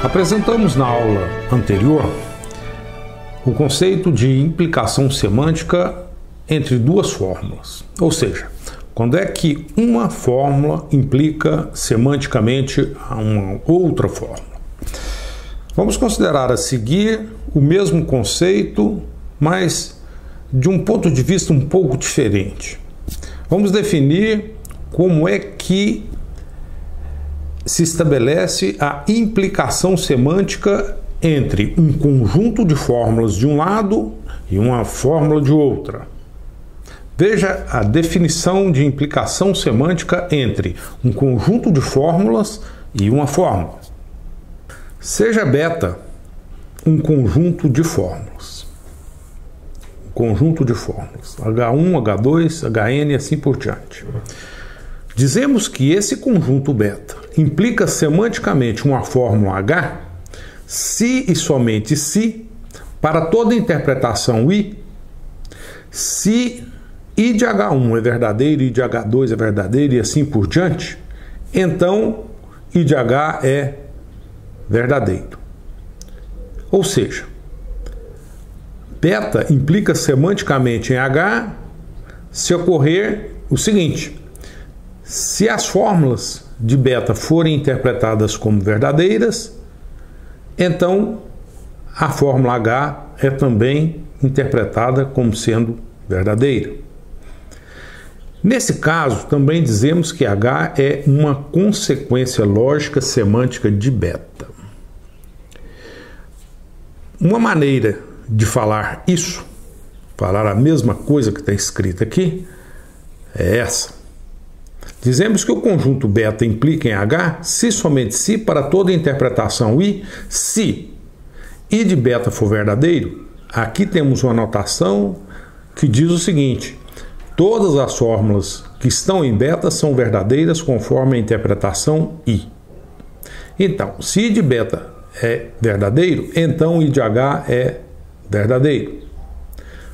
Apresentamos na aula anterior o conceito de implicação semântica entre duas fórmulas, ou seja, quando é que uma fórmula implica semanticamente a uma outra fórmula. Vamos considerar a seguir o mesmo conceito, mas de um ponto de vista um pouco diferente. Vamos definir como é que se estabelece a implicação semântica entre um conjunto de fórmulas de um lado e uma fórmula de outra. Veja a definição de implicação semântica entre um conjunto de fórmulas e uma fórmula. Seja beta um conjunto de fórmulas. Conjunto de fórmulas. H1, H2, HN e assim por diante. Dizemos que esse conjunto beta implica semanticamente uma fórmula H se e somente se, para toda interpretação I, se I de H1 é verdadeiro, I de H2 é verdadeiro e assim por diante, então I de H é verdadeiro. Ou seja, beta implica semanticamente em H se ocorrer o seguinte: se as fórmulas de beta forem interpretadas como verdadeiras, então a fórmula H é também interpretada como sendo verdadeira. Nesse caso, também dizemos que H é uma consequência lógica semântica de beta. Uma maneira de falar isso, falar a mesma coisa que está escrita aqui, é essa. Dizemos que o conjunto beta implica em H se somente se para toda interpretação I, se I de beta for verdadeiro. Aqui temos uma notação que diz o seguinte: todas as fórmulas que estão em beta são verdadeiras conforme a interpretação I. Então, se I de beta é verdadeiro, então I de H é verdadeiro.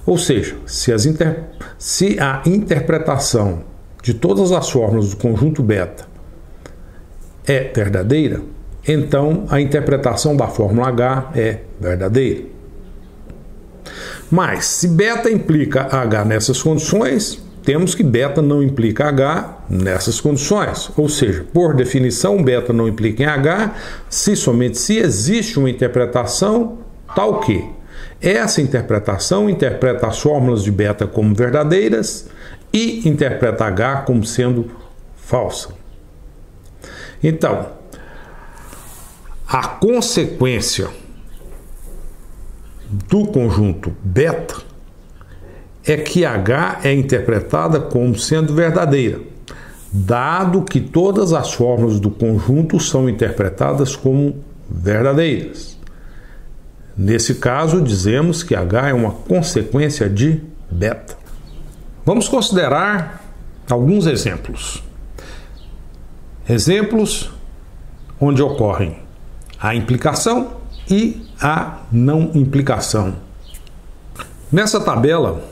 Ou seja, se a interpretação de todas as fórmulas do conjunto beta é verdadeira, então a interpretação da fórmula H é verdadeira. Mas, se beta implica H nessas condições, temos que beta não implica H nessas condições. Ou seja, por definição, beta não implica em H se somente se existe uma interpretação tal que essa interpretação interpreta as fórmulas de beta como verdadeiras e interpreta H como sendo falsa. Então, a consequência do conjunto beta é que H é interpretada como sendo verdadeira, dado que todas as fórmulas do conjunto são interpretadas como verdadeiras. Nesse caso, dizemos que H é uma consequência de beta. Vamos considerar alguns exemplos. Exemplos onde ocorrem a implicação e a não implicação. Nessa tabela,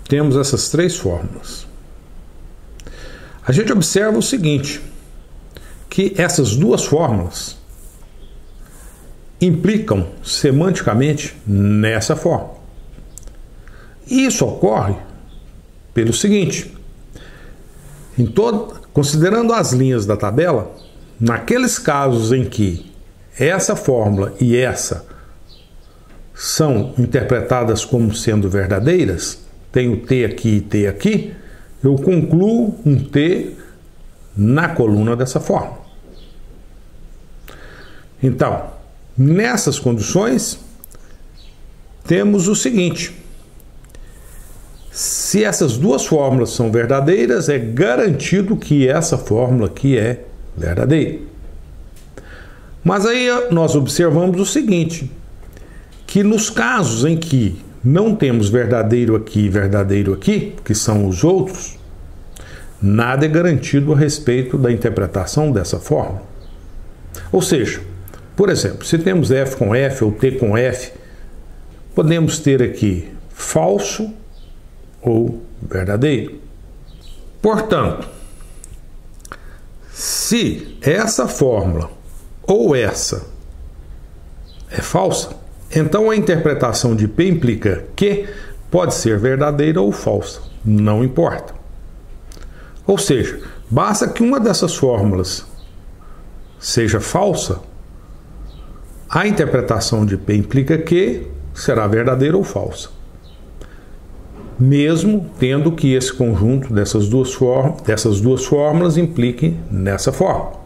temos essas três fórmulas. A gente observa o seguinte, que essas duas fórmulas implicam semanticamente nessa fórmula. E isso ocorre pelo seguinte: considerando as linhas da tabela, naqueles casos em que essa fórmula e essa são interpretadas como sendo verdadeiras, tem o T aqui e T aqui, eu concluo um T na coluna dessa fórmula. Então, nessas condições, temos o seguinte: se essas duas fórmulas são verdadeiras, é garantido que essa fórmula aqui é verdadeira. Mas aí nós observamos o seguinte, que nos casos em que não temos verdadeiro aqui e verdadeiro aqui, que são os outros, nada é garantido a respeito da interpretação dessa fórmula. Ou seja, por exemplo, se temos F com F ou T com F, podemos ter aqui falso ou verdadeiro. Portanto, se essa fórmula ou essa é falsa, então a interpretação de P implica Q pode ser verdadeira ou falsa, não importa. Ou seja, basta que uma dessas fórmulas seja falsa, a interpretação de P implica Q será verdadeira ou falsa, mesmo tendo que esse conjunto dessas duas fórmulas implique nessa fórmula.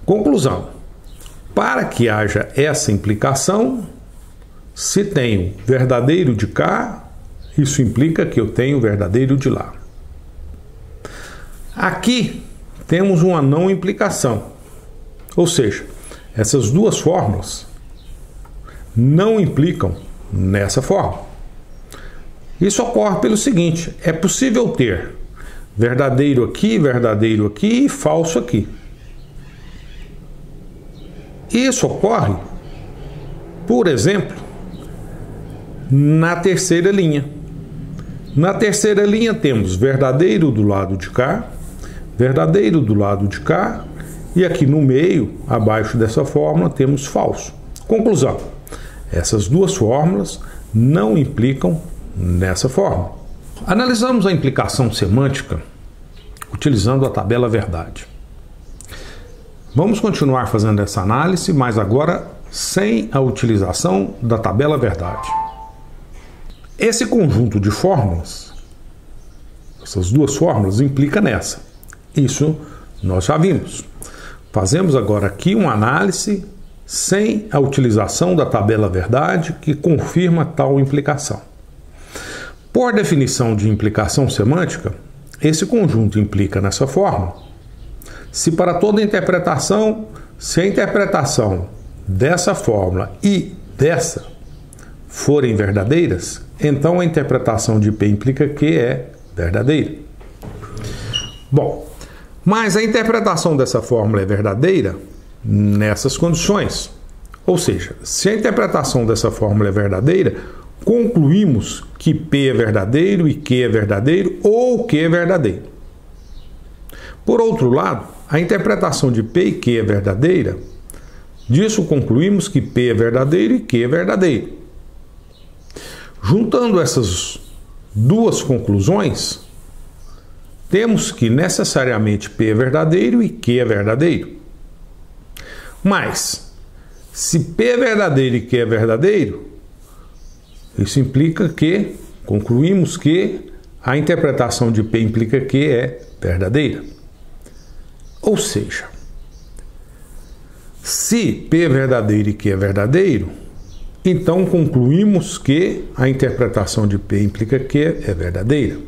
Conclusão: para que haja essa implicação, se tenho verdadeiro de cá, isso implica que eu tenho verdadeiro de lá. Aqui temos uma não implicação, ou seja, essas duas fórmulas não implicam nessa fórmula. Isso ocorre pelo seguinte: é possível ter verdadeiro aqui e falso aqui. Isso ocorre, por exemplo, na terceira linha. Na terceira linha temos verdadeiro do lado de cá, verdadeiro do lado de cá, e aqui no meio, abaixo dessa fórmula, temos falso. Conclusão: essas duas fórmulas não implicam nessa fórmula. Analisamos a implicação semântica utilizando a tabela verdade. Vamos continuar fazendo essa análise, mas agora sem a utilização da tabela verdade. Esse conjunto de fórmulas, essas duas fórmulas, implica nessa. Isso nós já vimos. Fazemos agora aqui uma análise sem a utilização da tabela verdade que confirma tal implicação. Por definição de implicação semântica, esse conjunto implica nessa fórmula se para toda interpretação, se a interpretação dessa fórmula e dessa forem verdadeiras, então a interpretação de P implica que é verdadeira. Bom, mas a interpretação dessa fórmula é verdadeira nessas condições. Ou seja, se a interpretação dessa fórmula é verdadeira, concluímos que P é verdadeiro e Q é verdadeiro ou Q é verdadeiro. Por outro lado, a interpretação de P e Q é verdadeira, disso concluímos que P é verdadeiro e Q é verdadeiro. Juntando essas duas conclusões, temos que necessariamente P é verdadeiro e Q é verdadeiro. Mas, se P é verdadeiro e Q é verdadeiro, isso implica que concluímos que a interpretação de P implica que é verdadeira. Ou seja, se P é verdadeiro e Q é verdadeiro, então concluímos que a interpretação de P implica que é verdadeira.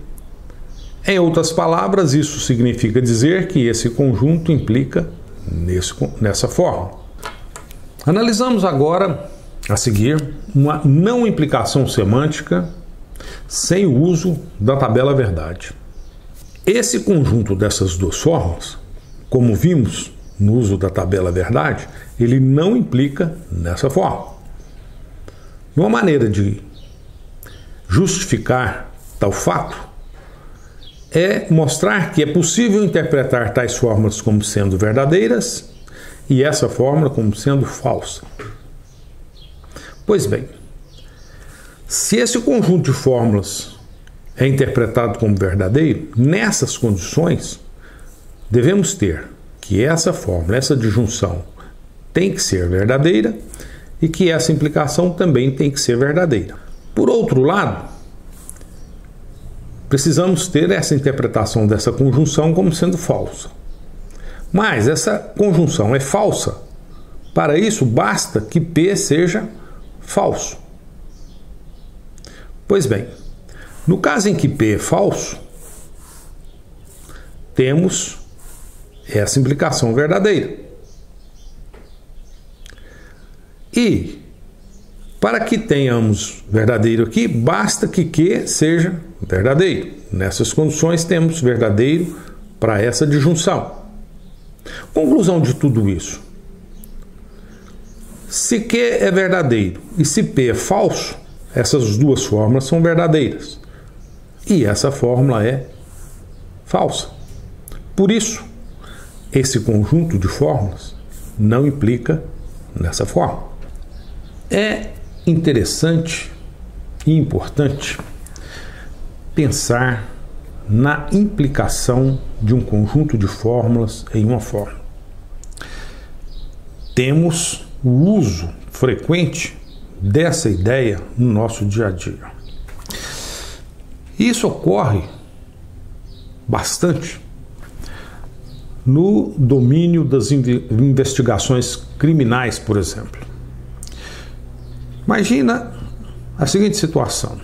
Em outras palavras, isso significa dizer que esse conjunto implica nessa forma. Analisamos agora, a seguir, uma não implicação semântica sem o uso da tabela verdade. Esse conjunto dessas duas fórmulas, como vimos no uso da tabela verdade, ele não implica nessa forma. E uma maneira de justificar tal fato é mostrar que é possível interpretar tais fórmulas como sendo verdadeiras e essa fórmula como sendo falsa. Pois bem, se esse conjunto de fórmulas é interpretado como verdadeiro, nessas condições, devemos ter que essa fórmula, essa disjunção, tem que ser verdadeira e que essa implicação também tem que ser verdadeira. Por outro lado, precisamos ter essa interpretação dessa conjunção como sendo falsa. Mas essa conjunção é falsa. Para isso, basta que P seja falso. Pois bem, no caso em que P é falso, temos essa implicação verdadeira. E, para que tenhamos verdadeiro aqui, basta que Q seja verdadeiro. Nessas condições, temos verdadeiro para essa disjunção. Conclusão de tudo isso: se Q é verdadeiro e se P é falso, essas duas fórmulas são verdadeiras. E essa fórmula é falsa. Por isso, esse conjunto de fórmulas não implica nessa forma. É interessante e importante pensar na implicação de um conjunto de fórmulas em uma fórmula. Temos o uso frequente dessa ideia no nosso dia a dia. Isso ocorre bastante no domínio das investigações criminais, por exemplo. Imagina a seguinte situação: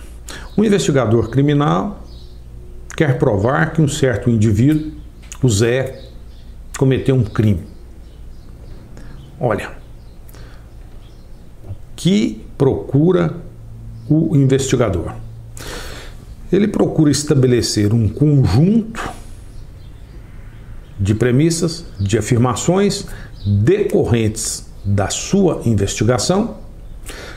um investigador criminal quer provar que um certo indivíduo, o Zé, cometeu um crime. Olha, o que procura o investigador? Ele procura estabelecer um conjunto de premissas, de afirmações decorrentes da sua investigação,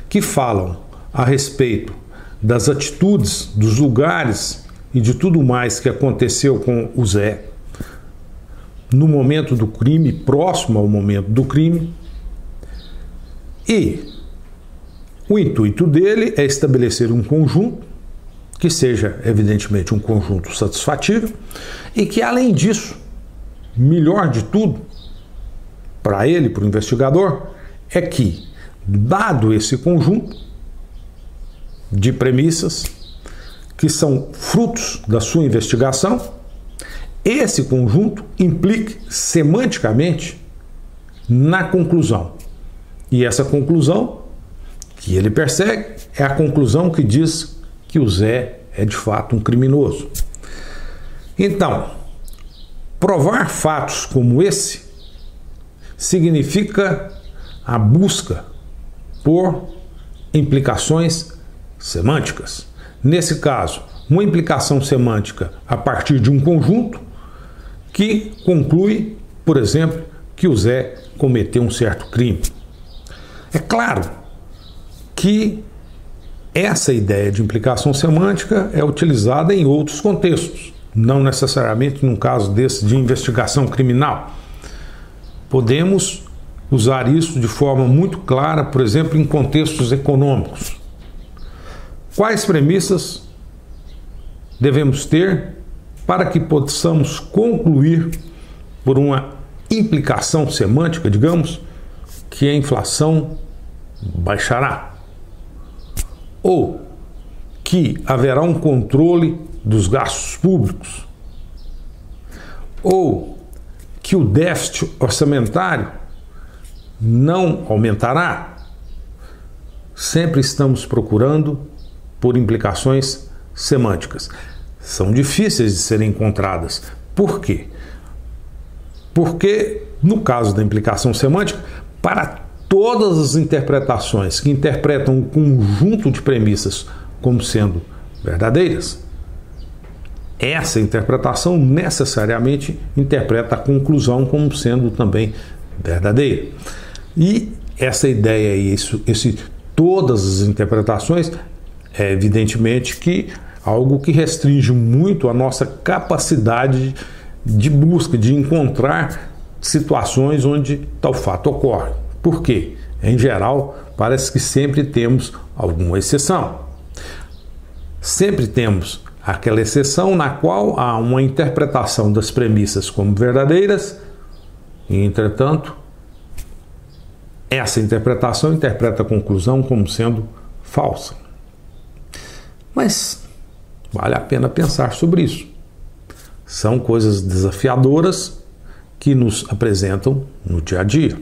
que falam a respeito das atitudes, dos lugares e de tudo mais que aconteceu com o Zé no momento do crime, próximo ao momento do crime. E o intuito dele é estabelecer um conjunto que seja, evidentemente, um conjunto satisfatível e que, além disso, melhor de tudo, para ele, para o investigador, é que, dado esse conjunto de premissas que são frutos da sua investigação, esse conjunto implique semanticamente na conclusão. E essa conclusão que ele persegue é a conclusão que diz que o Zé é de fato um criminoso. Então, provar fatos como esse significa a busca por implicações semânticas. Nesse caso, uma implicação semântica a partir de um conjunto que conclui, por exemplo, que o Zé cometeu um certo crime. É claro que essa ideia de implicação semântica é utilizada em outros contextos, não necessariamente num caso desse de investigação criminal. Podemos usar isso de forma muito clara, por exemplo, em contextos econômicos. Quais premissas devemos ter para que possamos concluir, por uma implicação semântica, digamos, que a inflação baixará? Ou que haverá um controle dos gastos públicos? Ou que o déficit orçamentário não aumentará? Sempre estamos procurando por implicações semânticas. São difíceis de serem encontradas. Por quê? Porque, no caso da implicação semântica, para todas as interpretações que interpretam um conjunto de premissas como sendo verdadeiras, essa interpretação necessariamente interpreta a conclusão como sendo também verdadeira. E essa ideia e todas as interpretações é evidentemente que algo que restringe muito a nossa capacidade de busca, de encontrar situações onde tal fato ocorre. Por quê? Em geral, parece que sempre temos alguma exceção. Sempre temos aquela exceção na qual há uma interpretação das premissas como verdadeiras e, entretanto, essa interpretação interpreta a conclusão como sendo falsa. Mas vale a pena pensar sobre isso. São coisas desafiadoras que nos apresentam no dia a dia.